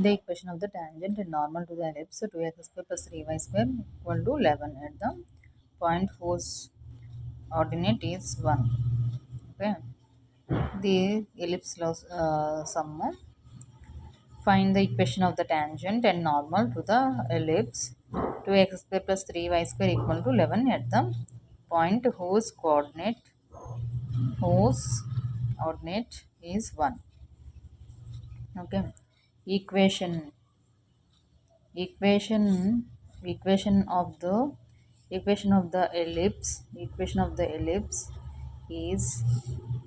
the equation of the tangent and normal to the ellipse 2x square plus 3y square equal to 11 at the point whose ordinate is 1. Okay, the ellipse sum. Find the equation of the tangent and normal to the ellipse 2x square plus 3y square equal to 11 at the point whose ordinate is 1. Okay, equation equation equation of the equation of the ellipse is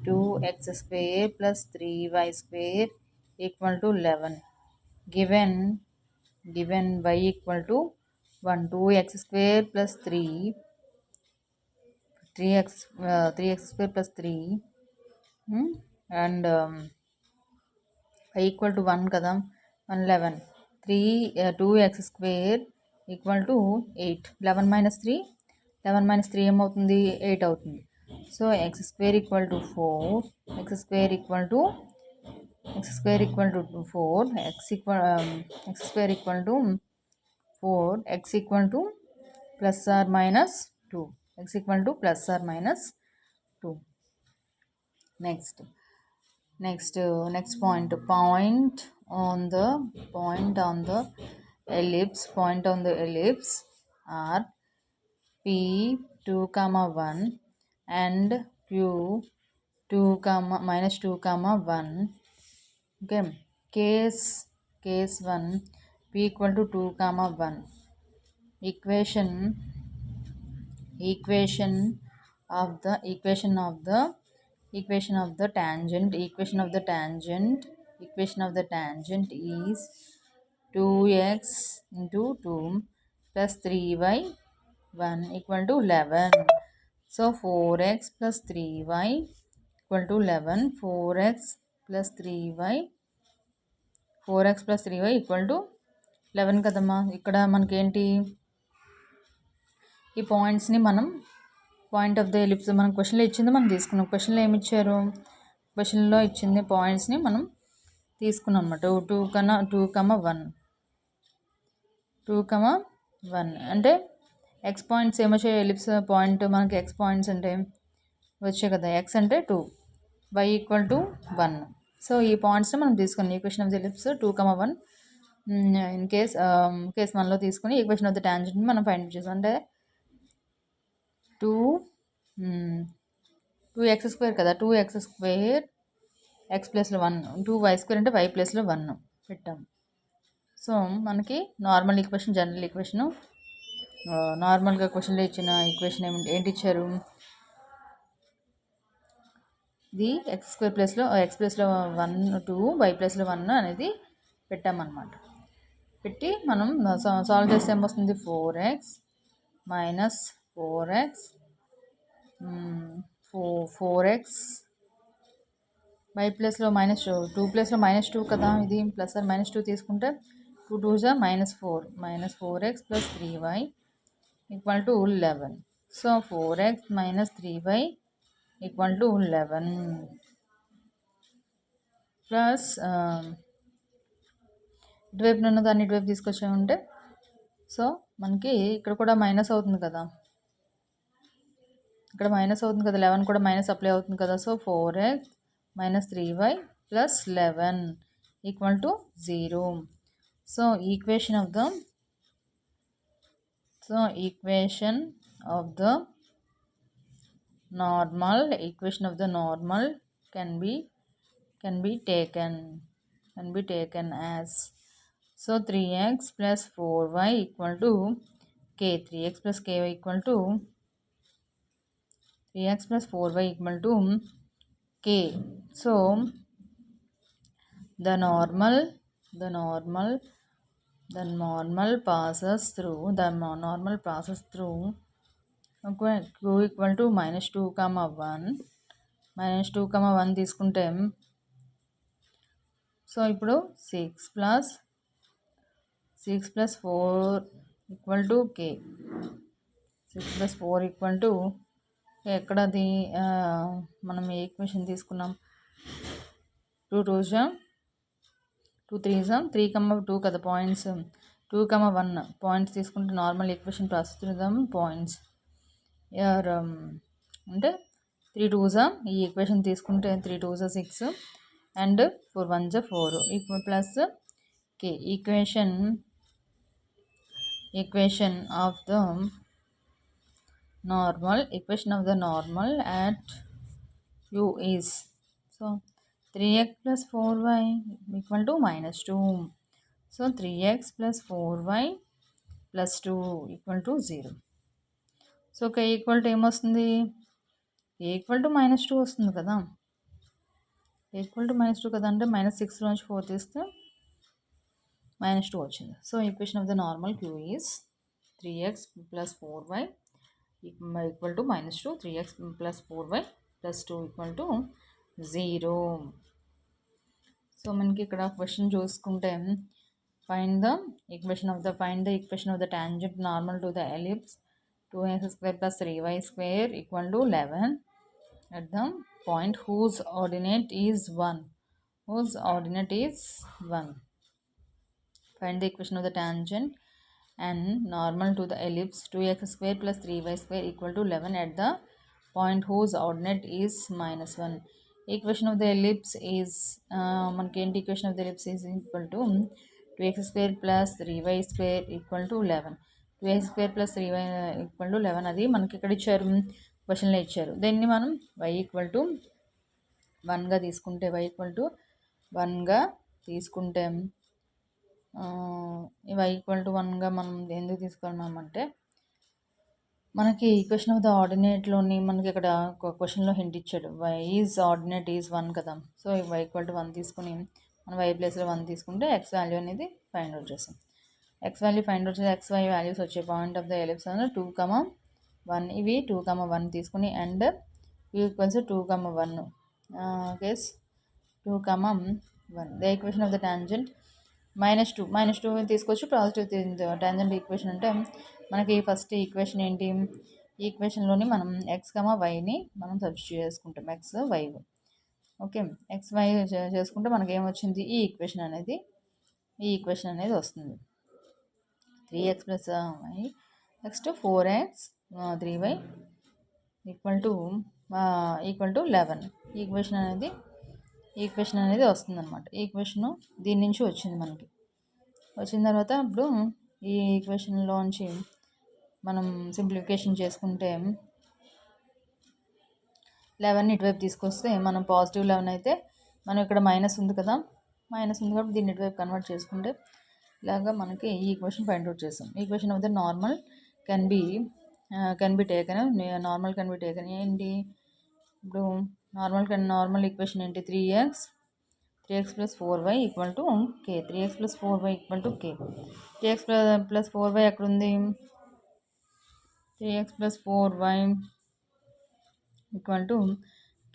2x square plus 3y square equal to 11. Given y equal to 1, 2x square plus 3x square plus 3, and y equal to 1 కదా, 11, 2x square equal to 8, 11 minus 3 ఏమవుతుంది, 8 అవుతుంది. So x square equal to 4, x square equal to 4, x square equal to 4, x equal to plus or minus 2, x equal to plus or minus 2. Next point on the ellipse are p 2, 1 and q 2, minus 2, 1. Okay, case 1 p equal to 2, 1. equation of the tangent is 2x into 2 plus 3y 1 equal to 11. So 4x plus 3y equal to 11. 4x plus 3y equal to 11 కదమ్మా. ఇక్కడ మనకేంటి, ఈ పాయింట్స్ని మనం point of the ellipse మనం క్వశ్చన్లో ఇచ్చింది మనం తీసుకున్నాం. క్వశ్చన్లో ఏమి ఇచ్చారు, క్వశ్చన్లో ఇచ్చింది పాయింట్స్ని మనం తీసుకున్నాం అనమాట. 2, 1 అంటే ఎక్స్ పాయింట్స్ ఏమొచ్చాయి, ఎలిప్స్ పాయింట్ మనకి ఎక్స్ పాయింట్స్ అంటే వచ్చాయి కదా, ఎక్స్ అంటే 2, y ఈక్వల్ టు 1. సో ఈ పాయింట్స్ని మనం తీసుకున్నాం equation of the ellipse 2, 1. In case 1లో తీసుకుని ఈక్వేషన్ ఆఫ్ ద టాంజెంట్ని మనం ఫైండ్ చేసాం. అంటే 2x స్క్వేర్ కదా, 2x స్క్వేర్ ఎక్స్ ప్లస్లో 1, 2y స్క్వేర్ అంటే y ప్లస్లో 1 పెట్టాం. సో మనకి నార్మల్ ఈక్వేషన్, జనరల్ ఈక్వేషను, నార్మల్గా క్వశ్చన్లో ఇచ్చిన ఈక్వేషన్ ఏంటి ఇచ్చారు, ఇది ఎక్స్ స్క్వేర్ ప్లస్లో ఎక్స్ ప్లస్లో 1, 2 y ప్లస్లో 1 అనేది పెట్టామన్నమాట. పెట్టి మనం సాల్వ్ చేస్తే ఏమొస్తుంది, 4x మైనస్ 4x y ప్లస్లో మైనస్ 2 ప్లస్లో మైనస్ 2 కదా, ఇది ప్లస్ ఆర్ మైనస్ 2 తీసుకుంటే 2 2 minus 4, minus 4x plus 3y equal to 11. So 4x minus 3y equal to 11 plus ఇటువైపు ఉన్న దాన్ని ఇటువైపు తీసుకొచ్చామంటే సో మనకి ఇక్కడ కూడా మైనస్ అవుతుంది కదా, ఇక్కడ మైనస్ అవుతుంది కదా, 11 కూడా మైనస్ అప్లై అవుతుంది కదా. So 4x minus 3y plus 11 equal to 0. So equation of the normal can be taken as, so 3x plus 4y equal to k, 3x plus 4y equal to k. So the normal passes through okay, q equal to minus 2, 1 తీసుకుంటే so ఇప్పుడు 6 plus 4 equal to k, 6 plus 4 equal to ఎక్కడది, మనం ఏ equation తీసుకున్నాం, 2 2 2 3 2 కదా points 2, 1 points తీసుకుంటే normal equation ప్రస్తుతం points అంటే 3 2s ఈ ఈక్వేషన్ తీసుకుంటే 3 2s 6 and 4 1s 4 equal plus K equation of the normal at u is so 3x plus 4y equal to minus 2. So 3x plus 4y plus 2 equal to 0. So k equal to ఏమొస్తుంది k equal to -2 వస్తుంది కదా equal to -2 కదా అంటే -6 నుంచి 4 తీస్తే -2 వచ్చింది. So equation of the normal q is 3x plus 4y equal to -2, 3x plus 4y plus 2 equal to 0. So మనకి ఇక్కడ క్వశ్చన్ చూసుకుంటే find the equation of the tangent normal to the ellipse 2x square plus 3y square equal to 11 at the point whose ordinate is 1. Find the equation of the tangent and normal to the ellipse 2x square plus 3y square equal to 11 at the point whose ordinate is -1. Equation of the ellipse is మనకి ఏంటి equation of the ellipse is equal to 2x square plus 3y square equal to 11. 2x square plus 3y equal to 11 అది మనకి ఇక్కడ ఇచ్చారు క్వశ్చన్లో ఇచ్చారు. దీన్ని మనం y ఈక్వల్ టు 1గా తీసుకుంటే y ఈక్వల్ టు 1గా మనం ఎందుకు తీసుకున్నామంటే మనకి ఈక్వేషన్ ఆఫ్ ద ఆర్డినేట్లోని మనకి ఇక్కడ క్వశ్చన్లో హింట్ ఇచ్చాడు y ఈజ్ ఆర్డినేట్ ఈజ్ 1 కదా. సో y ఈక్వల్ టు 1 తీసుకుని మనం y ప్లేస్లో 1 తీసుకుంటే x వాల్యూ అనేది ఫైండ్ అవుట్ చేస్తాం. x వాల్యూ ఫైండ్ అవుట్ చేసి xy వాల్యూస్ వచ్చే పాయింట్ ఆఫ్ ద ఎలిప్స్ అనేది 2, 1 ఇవి 2, 1 తీసుకుని and u equals 2, 1 case 2, 1 the equation of the tangent -2 తీసుకొచ్చి పాజిటివ్ టాంజెంట్ ఈక్వేషన్ అంటే మనకి ఫస్ట్ ఈక్వేషన్ ఏంటి ఈక్వేషన్లోని మనం x, yని మనం సబ్స్టిట్యూట్ చేసుకుంటాం x, y. Okay x, y చేసుకుంటే మనకి ఏమొచ్చింది ఈ ఈక్వేషన్ అనేది వస్తుంది 3x plus y next 4x 3y equal to 11 equation అనేది వస్తుంది అనమాట. ఈక్వేషను దీని నుంచి వచ్చింది మనకి వచ్చిన తర్వాత ఇప్పుడు ఈ ఈక్వేషన్లోంచి మనం సింప్లిఫికేషన్ చేసుకుంటే 11 ఇటువైపు తీసుకొస్తే మనం పాజిటివ్ 11 అయితే మనం ఇక్కడ మైనస్ ఉంది కాబట్టి దీన్ని ఇటువైపు కన్వర్ట్ చేసుకుంటే ఇలాగా మనకి ఈ ఈక్వేషన్ ఫైండ్ అవుట్ చేసాం. Equation of the normal can be taken ఏంటి ఇప్పుడు నార్మల్ ఈక్వేషన్ ఏంటి 3x plus 4y equal to k 3x plus 4y equal to k 3x plus 4y ఎక్కడ ఉంది 3x plus 4y equal to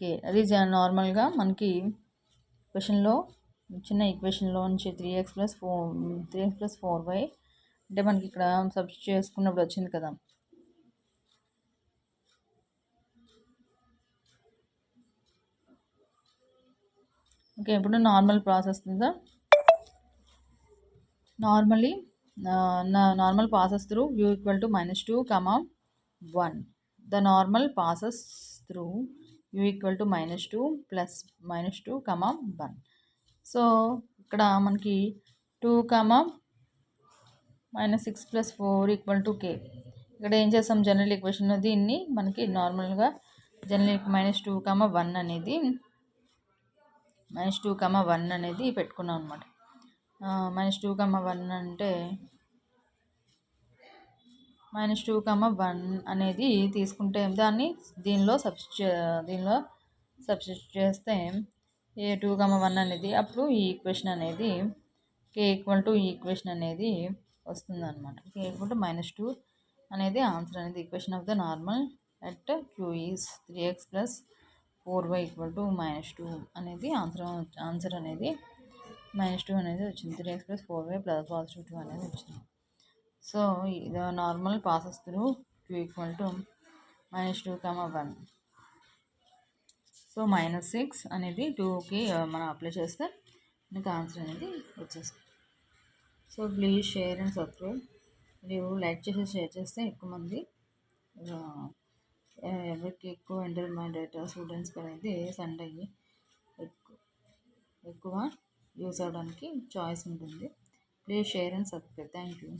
k అది నార్మల్గా మనకి క్వశ్చన్లో చిన్న ఈక్వేషన్లో నుంచి 3x plus 4y అంటే మనకి ఇక్కడ సబ్స్టిట్యూట్ చేసుకున్నప్పుడు వచ్చింది కదా. ఓకే ఇప్పుడు నార్మల్ ప్రాసెస్ మీద normal passes through u equal to -2, 1 the normal passes through u equal to -2 plus -2, 1. So ఇక్కడ మనకి 2, -6 plus 4 ఈక్వల్ టు k. ఇక్కడ ఏం చేస్తాం జనరల్ ఈక్వేషన్ దీన్ని మనకి నార్మల్గా జనరల్ -2, 1 అనేది -2, 1 అనేది పెట్టుకున్నాం అనమాట. -2, 1 అంటే -2, 1 అనేది తీసుకుంటే దాన్ని దీనిలో సబ్స్టిట్యూట్ చేస్తే 2, 1 అనేది అప్పుడు ఈ ఈక్వేషన్ అనేది k ఈక్వల్ టు ఈ ఈక్వేషన్ అనేది వస్తుంది అనమాట. k ఈక్వల్ టు -2 అనేది ఆన్సర్ అనేది equation of the normal at q is 3x plus 4y equal to -2 అనేది ఆన్సర్ అనేది -2 అనేది వచ్చింది. 3x plus 4y plus positive 2 అనేది వచ్చింది. సో ఇది normal passes through q equal to -2, 1. So -6 అనేది 2కి మనం అప్లై చేస్తే మీకు ఆన్సర్ అనేది వచ్చేస్తుంది. So please share and subscribe. మీరు లైక్ చేసి షేర్ చేస్తే ఎక్కువ మంది ఎవరికి ఎక్కువ ఇంటర్మీడియట్ స్టూడెంట్స్కి అనేది సండే ఎక్కువ యూస్ అవ్వడానికి చాయిస్ ఉంటుంది. Please share and subscribe. Thank you.